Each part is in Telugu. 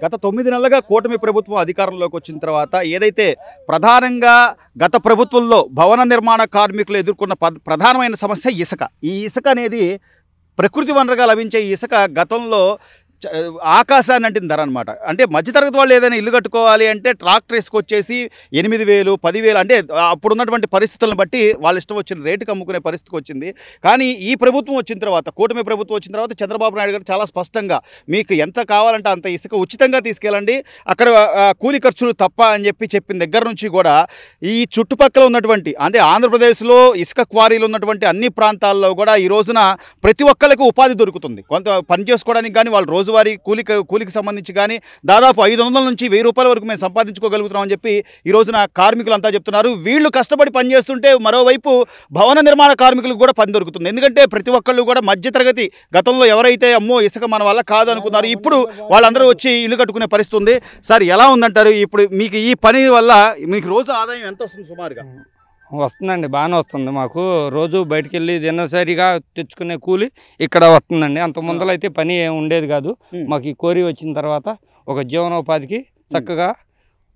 గత 9 నెలలుగా కూటమి ప్రభుత్వం అధికారంలోకి వచ్చిన తర్వాత ఏదైతే ప్రధానంగా గత ప్రభుత్వంలో భవన నిర్మాణ కార్మికులు ఎదుర్కొన్న ప్రధానమైన సమస్య ఇసుక. ఈ ఇసుక అనేది ప్రకృతి వనరుగా లభించే ఈ ఇసుక గతంలో ఆకాశాన్ని అంటిన ధర అనమాట. అంటే మధ్యతరగతి వాళ్ళు ఏదైనా ఇల్లు కట్టుకోవాలి అంటే ట్రాక్టర్ ఇసుకొచ్చేసి 8,000 10,000 అంటే అప్పుడున్నటువంటి పరిస్థితులను బట్టి వాళ్ళ ఇష్టం వచ్చిన రేటుకి అమ్ముకునే పరిస్థితికి వచ్చింది. కానీ ఈ ప్రభుత్వం వచ్చిన తర్వాత, కూటమి ప్రభుత్వం వచ్చిన తర్వాత చంద్రబాబు నాయుడు గారు చాలా స్పష్టంగా మీకు ఎంత కావాలంటే అంత ఇసుక ఉచితంగా తీసుకెళ్ళండి, అక్కడ కూలి ఖర్చులు తప్ప అని చెప్పిన దగ్గర నుంచి కూడా ఈ చుట్టుపక్కల ఉన్నటువంటి అంటే ఆంధ్రప్రదేశ్లో ఇసుక క్వారీలు ఉన్నటువంటి అన్ని ప్రాంతాల్లో కూడా ఈ రోజున ప్రతి ఒక్కరికి ఉపాధి దొరుకుతుంది. కొంత పని చేసుకోవడానికి కానీ వాళ్ళు రోజువారీ కూలికి సంబంధించి కానీ దాదాపు 500 నుంచి 1000 రూపాయల వరకు మేము సంపాదించుకోగలుగుతున్నామని చెప్పి ఈ రోజున కార్మికులంతా చెప్తున్నారు. వీళ్ళు కష్టపడి పనిచేస్తుంటే మరోవైపు భవన నిర్మాణ కార్మికులకు కూడా పని దొరుకుతుంది. ఎందుకంటే ప్రతి ఒక్కళ్ళు కూడా మధ్యతరగతి, గతంలో ఎవరైతే అమ్మో ఇసుక మన వల్ల కాదు అనుకున్నారు, ఇప్పుడు వాళ్ళందరూ వచ్చి ఇల్లు కట్టుకునే పరిస్థితి ఉంది. సార్ ఎలా ఉందంటారు? ఇప్పుడు మీకు ఈ పని వల్ల మీకు రోజు ఆదాయం ఎంత వస్తుంది సుమారుగా? వస్తుందండి, బాగానే వస్తుంది. మాకు రోజు బయటికి వెళ్ళి దినసరిగా తెచ్చుకునే కూలి ఇక్కడ వస్తుందండి. అంత ముందర అయితే పని ఏమి ఉండేది కాదు. మాకు ఈ కోరి వచ్చిన తర్వాత ఒక జీవనోపాధికి చక్కగా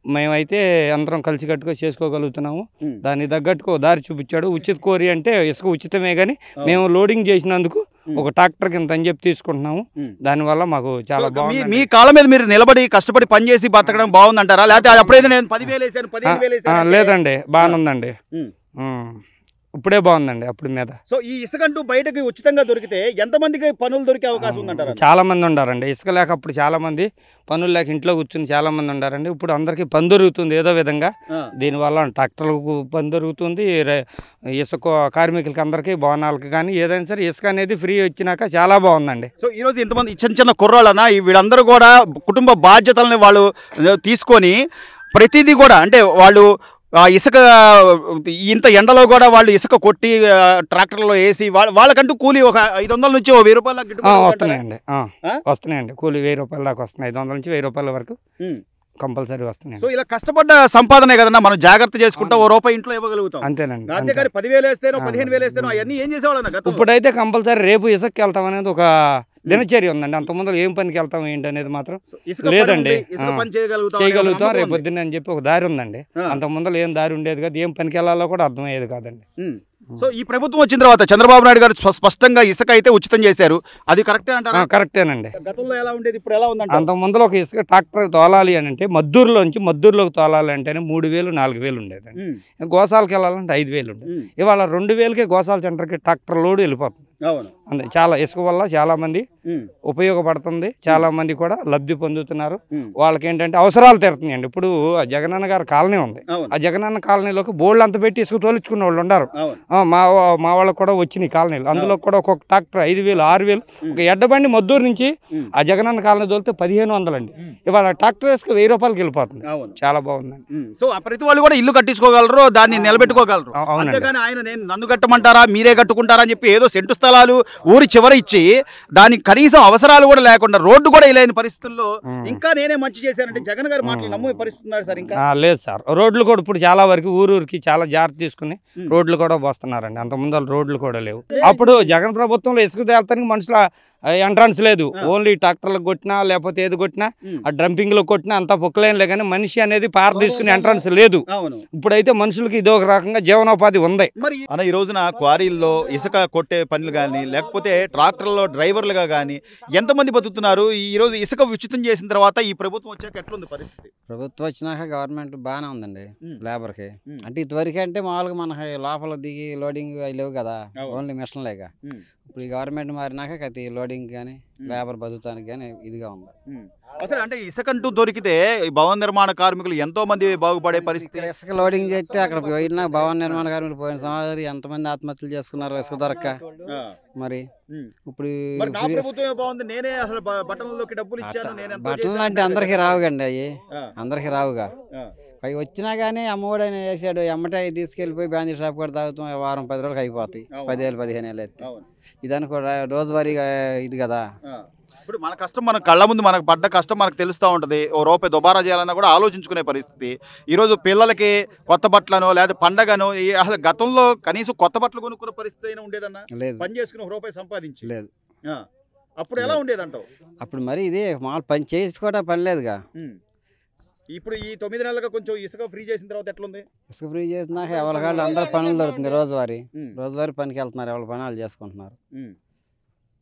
మేమైతే అందరం కలిసి కట్టుగా చేసుకోగలుగుతున్నాము. దానికి తగ్గట్టుకు దారి చూపించాడు. ఉచిత కోరి అంటే ఇసుక ఉచితమే, కానీ మేము లోడింగ్ చేసినందుకు ఒక ట్రాక్టర్ కింద అని చెప్పి తీసుకుంటున్నాము. దానివల్ల మాకు చాలా బాగుంది. మీ కాళ్ళ మీద మీరు నిలబడి కష్టపడి పని చేసి బతకడం బాగుందంటారా, లేకపోతే అప్పుడైతే నేను 10,000 వేసాను 15,000 వేసాను? లేదండి, బాగానే ఉందండి. ఇప్పుడే బాగుందండి అప్పుడు మీద. సో ఈ ఇసుకంటూ బయటకి ఉచితంగా దొరికితే ఎంతమందికి పనులు దొరికే అవకాశం ఉందంటారు? చాలా మంది ఉండారండి. ఇసుక లేక అప్పుడు చాలా మంది పనులు లేక ఇంట్లో కూర్చుని చాలా మంది ఉండారండి. ఇప్పుడు అందరికీ పని దొరుకుతుంది ఏదో విధంగా. దీనివల్ల ట్రాక్టర్లకు పని దొరుకుతుంది, ఇసుక కార్మికులకి అందరికీ, భవనాలకి కానీ ఏదైనా సరే ఇసుక అనేది ఫ్రీ వచ్చినాక చాలా బాగుందండి. సో ఈరోజు ఇంతమంది చిన్న కుర్రాళ్ళనా వీళ్ళందరూ కూడా కుటుంబ బాధ్యతలని వాళ్ళు తీసుకొని ప్రతిదీ కూడా అంటే వాళ్ళు ఇసుక ఇంత ఎండలో కూడా వాళ్ళు ఇసుక కొట్టి ట్రాక్టర్లో వేసి వాళ్ళకంటూ కూలి ఒక 500 నుంచి 1000 రూపాయల వస్తున్నాయండి. కూలి 1000 రూపాయల దాకా వస్తున్నాయి. 500 నుంచి 1000 రూపాయల వరకు కంపల్సరీ వస్తున్నాయి. సో ఇలా కష్టపడ్డ సంపాదనే కదన్నా మనం జాగ్రత్త చేసుకుంటా ₹1 ఇంట్లో ఇవ్వగలుగుతాం. అంతేనండి. అంతేకాని 10,000 వేస్తేనో 15,000 వేస్తేనో అవన్నీ ఏం చేసేవాళ్ళన్నా? ఇప్పుడైతే కంపల్సరీ రేపు ఇసుకకి వెళ్తాం అనేది ఒక దినచర్య ఉందండి. అంత ముందు ఏం పనికి వెళ్తాం ఏంటి అనేది మాత్రం లేదండి. చేయగలుగుతాం రేపు పొద్దున్న అని చెప్పి ఒక దారి ఉందండి. అంత ముందర ఏం దారి ఉండేది కాదు, ఏం పనికి వెళ్ళాలో కూడా అర్థమయ్యేది కాదండి. సో ఈ ప్రభుత్వం వచ్చిన తర్వాత చంద్రబాబు నాయుడు గారు స్పష్టంగా ఇసుక అయితే ఉచితం చేశారు, అది కరెక్టే అంటారా? కరెక్టేనండి. గతంలో ఎలా ఉండేది, ఇప్పుడు ఎలా ఉందంటే అంత ముందర ఒక ఇసుక ట్రాక్టర్ తోలాలి అని అంటే మద్దూరులోకి తోలాలి అంటేనే 3,000 4,000 ఉండేదండి. గోసాలకు వెళ్ళాలంటే 5,000 ఉండేది. ఇవాళ 2,000కే గోసాల సెంటర్కి ట్రాక్టర్ లోడ్ వెళ్ళిపోతుంది. అంతే. చాలా ఇసుక వల్ల చాలా మంది ఉపయోగపడుతుంది, చాలా మంది కూడా లబ్ధి పొందుతున్నారు. వాళ్ళకి ఏంటంటే అవసరాలు తీరుతున్నాయండి. ఇప్పుడు ఆ జగనన్న గారి కాలనీ ఉంది, ఆ జగనన్న కాలనీలోకి బోర్డు అంత పెట్టి ఇసుక తోలుచుకున్న వాళ్ళు ఉన్నారు. మా వాళ్ళకు కూడా వచ్చినాయి కాలనీలు. అందులో కూడా ఒక్కొక్క ట్రాక్టర్ 5,000 6,000. ఒక ఎడ్డబండి మద్దూరు నుంచి ఆ జగనన్న కాలనీ తోలితే 1,500 అండి. ఇవాళ ట్రాక్టర్ ఇసుక 1000 రూపాయలకి వెళ్ళిపోతుంది. చాలా బాగుందండి. సో ప్రతి వాళ్ళు కూడా ఇల్లు కట్టించుకోగలరు, దాన్ని నిలబెట్టుకోగలరు. అంతేగాని ఆయన నన్ను కట్టమంటారా మీరే కట్టుకుంటారా అని చెప్పి ఏదో సెంటు స్థలాలు ఊరి చివర ఇచ్చి దానికి కనీసం అవసరాలు కూడా లేకుండా రోడ్డు కూడా లేని పరిస్థితుల్లో ఇంకా నేనే మంచి చేశానంటే జగన్ గారి మాటలు నమ్మే పరిస్థితి ఉన్నారు సార్? ఇంకా లేదు సార్. రోడ్లు కూడా ఇప్పుడు చాలా వరకు ఊరికి చాలా జాగ్రత్త తీసుకుని రోడ్లు కూడా వస్తున్నారండి. అంత ముందు రోడ్లు కూడా లేవు. అప్పుడు జగన్ ప్రభుత్వంలో ఇసుక తేల్తానికి మనుషుల ఎంట్రన్స్ లేదు. ఓన్లీ ట్రాక్టర్లకు కొట్టినా లేకపోతే ఏది కొట్టినా ఆ డ్రంపింగ్ లో కొట్టినా అంతా పొక్కలేనులే, కానీ మనిషి అనేది పార తీసుకుని ఎంట్రన్స్ లేదు. ఇప్పుడైతే మనుషులకి ఇది ఒక రకంగా జీవనోపాధి ఉంది. మరి ఈ రోజున క్వారీల్లో ఇసుక కొట్టే పనులు కానీ లేకపోతే ట్రాక్టర్లో డ్రైవర్లుగా కానీ ఎంతమంది బతుకుతున్నారు? ఈ రోజు ఇసుక ఉచితం చేసిన తర్వాత ఈ ప్రభుత్వం వచ్చాక ఎట్లుంది పరిస్థితి? ప్రభుత్వం వచ్చినాక గవర్నమెంట్ బాగానే ఉందండి లేబర్కి. అంటే ఇదివరకు అంటే మామూలుగా మనకి లోపల దిగి లోడింగ్ అవి లేవు కదా, ఓన్లీ మిషన్ లేక. ఇప్పుడు ఈ గవర్నమెంట్ మారినాక ప్రతి లోడింగ్ కానీ లేబర్ బతుకుతానికి కానీ ఇదిగా ఉంది. అసలు అంటే ఇసుకంటూ దొరికితే భవన నిర్మాణ కార్మికులు ఎంతో మంది బాగుపడే పరిస్థితి. ఇసుక లోడింగ్ చేస్తే అక్కడ పోయినా భవన నిర్మాణ కార్మికులు పోయిన సంవత్సరం ఎంతమంది ఆత్మహత్యలు చేసుకున్నారు ఇసుక దొరక్క. మరి ఇప్పుడు బట్టలు అంటే అందరికి రావుగండి, అవి అందరికి రావుగా. అవి వచ్చినా కానీ అమ్మఒడైనా వేసాడు, ఎమ్మటే తీసుకెళ్ళిపోయి బ్యాండీ షాప్ కూడా తాగుతాం, వారం 10 రోజులకు అయిపోతాయి. 10,000 15,000 ఎత్తే ఇదానికి కూడా రోజువారీగా ఇది కదా. ఇప్పుడు మన కష్టం మన కళ్ళ ముందు మనకు పడ్డ కష్టం మనకు తెలుస్తూ ఉంటుంది. ₹1 దుబారా చేయాలన్నా కూడా ఆలోచించుకునే పరిస్థితి. ఈరోజు పిల్లలకి కొత్త బట్టలను లేదా పండగను అసలు గతంలో కనీసం కొత్త బట్టలు కొనుక్కునే పరిస్థితి అయినా ఉండేదన్నా? లేదు. పని చేసుకుని ₹1 సంపాదించి లేదు. అప్పుడు ఎలా ఉండేది అంటావు? అప్పుడు మరి ఇది మామూలు పని చేసుకోవడం పని లేదుగా. ఇప్పుడు ఈ 9 నెలలుగా కొంచెం ఇసుక ఫ్రీ చేసిన తర్వాత ఎట్లుంది? ఇసుక ఫ్రీ చేసినాక ఎవరికాళ్ళు అందరు పనులు దొరుకుతుంది. రోజువారీ పనికి వెళ్తున్నారు, ఎవరి పని వాళ్ళు చేసుకుంటున్నారు.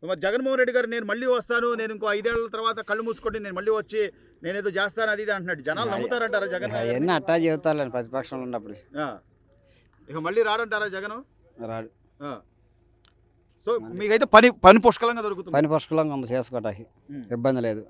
మరి జగన్మోహన్ రెడ్డి గారు నేను మళ్ళీ వస్తాను, నేను ఇంకో 5 ఏళ్ల తర్వాత కళ్ళు మూసుకొని నేను మళ్ళీ వచ్చి నేను ఏదో చేస్తాను అది ఇది అంటున్నాడు. జనాలు నమ్ముతారంటారా జగన్? అవన్నీ అట్టా చెబుతారులేండి ప్రతిపక్షంలో ఉన్నప్పుడు. ఇక మళ్ళీ రాడంటారా జగన్? రాడు. సో మీకైతే పని పుష్కలంగా దొరుకుతుంది. పని పుష్కలంగా ఉంది, చేసుకోవటానికి ఇబ్బంది లేదు.